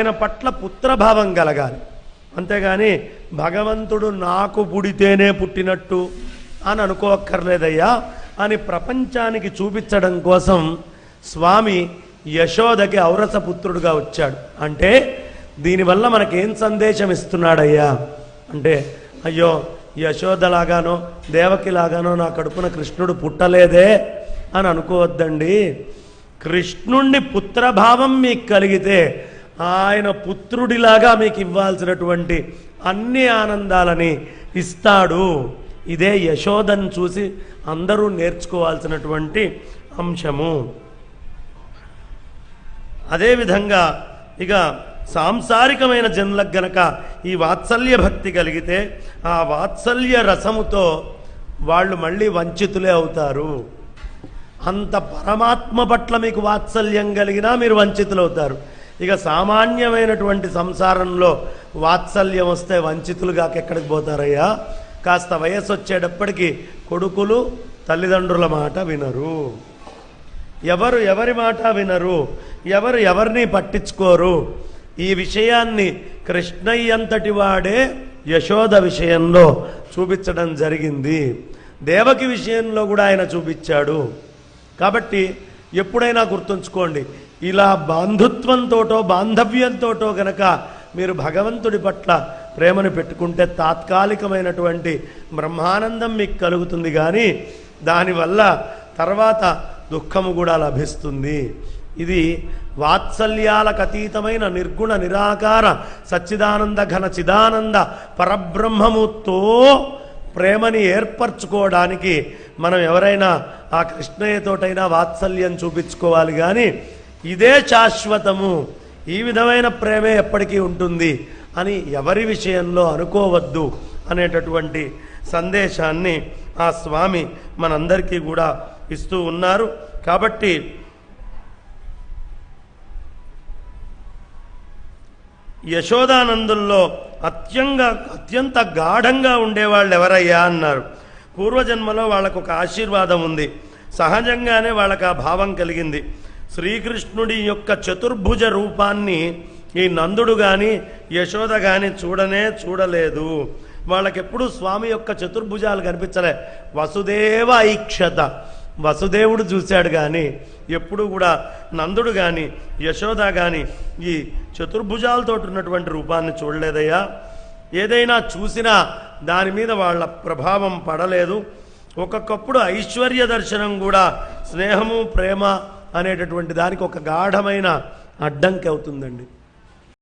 ఆయన పట్ల పుత్రభావం కలగాలి. అంతేగాని భగవంతుడు నాకు పుడితేనే పుట్టినట్టు అని అనుకోక్కర్లేదయ్యా అని ప్రపంచానికి చూపించడం కోసం స్వామి యశోదకి ఔరస పుత్రుడుగా వచ్చాడు. అంటే దీనివల్ల మనకేం సందేశం ఇస్తున్నాడయ్యా అంటే, అయ్యో యశోదలాగానో దేవకిలాగానో నా కడుపున కృష్ణుడు పుట్టలేదే అని అనుకోవద్దండి. కృష్ణుణ్ణి పుత్రభావం మీకు కలిగితే ఆయన పుత్రుడిలాగా మీకు ఇవ్వాల్సినటువంటి అన్ని ఆనందాలని ఇస్తాడు. ఇదే యశోదను చూసి అందరూ నేర్చుకోవాల్సినటువంటి అంశము. అదేవిధంగా ఇక సాంసారికమైన జనులకు గనక ఈ వాత్సల్య భక్తి కలిగితే ఆ వాత్సల్య రసముతో వాళ్ళు మళ్ళీ వంచితులే అవుతారు. అంత పరమాత్మ పట్ల మీకు వాత్సల్యం కలిగినా మీరు వంచితులు అవుతారు. ఇక సామాన్యమైనటువంటి సంసారంలో వాత్సల్యం వస్తే వంచితులుగా ఎక్కడికి పోతారయ్యా? కాస్త వయస్సు వచ్చేటప్పటికి కొడుకులు తల్లిదండ్రుల మాట వినరు, ఎవరి మాట వినరు, ఎవరిని పట్టించుకోరు. ఈ విషయాన్ని కృష్ణయ్యంతటి వాడే యశోద విషయంలో చూపించడం జరిగింది. దేవకి విషయంలో కూడా ఆయన చూపించాడు. కాబట్టి ఎప్పుడైనా గుర్తుంచుకోండి, ఇలా బంధుత్వంతోటో బాంధవ్యంతోటో గనక మీరు భగవంతుడి పట్ల ప్రేమను పెట్టుకుంటే తాత్కాలికమైనటువంటి బ్రహ్మానందం మీకు కలుగుతుంది, కానీ దానివల్ల తర్వాత దుఃఖము కూడా లభిస్తుంది. ఇది వాత్సల్యాలకు అతీతమైన నిర్గుణ నిరాకార సచ్చిదానంద ఘన చిదానంద పరబ్రహ్మముతో ప్రేమని ఏర్పరచుకోవడానికి మనం ఎవరైనా ఆ కృష్ణయ్యతోటైనా వాత్సల్యం చూపించుకోవాలి. కానీ ఇదే శాశ్వతము, ఈ విధమైన ప్రేమే ఎప్పటికీ ఉంటుంది అని ఎవరి విషయంలో అనుకోవద్దు అనేటటువంటి సందేశాన్ని ఆ స్వామి మనందరికీ కూడా ఇస్తూ ఉన్నారు. కాబట్టి యశోదానందుల్లో అత్యంత గాఢంగా ఉండేవాళ్ళు ఎవరయ్యా అన్నారు. పూర్వజన్మలో వాళ్ళకు ఒక ఆశీర్వాదం ఉంది, సహజంగానే వాళ్ళకు ఆ భావం కలిగింది. శ్రీకృష్ణుడి యొక్క చతుర్భుజ రూపాన్ని ఈ నందుడు కానీ యశోద కానీ చూడలేదు. వాళ్ళకెప్పుడు స్వామి యొక్క చతుర్భుజాలు కనిపించలే. వసుదేవ ఐక్షత, వసుదేవుడు చూశాడు, కానీ ఎప్పుడు కూడా నందుడు కానీ యశోద కానీ ఈ చతుర్భుజాలతో ఉన్నటువంటి రూపాన్ని చూడలేదయ్యా. ఏదైనా చూసినా దాని మీద వాళ్ళ ప్రభావం పడలేదు. ఒక్కొక్కప్పుడు ఐశ్వర్య దర్శనం కూడా స్నేహము ప్రేమ అనేటటువంటి దానికి ఒక గాఢమైన అడ్డంకి అవుతుందండి.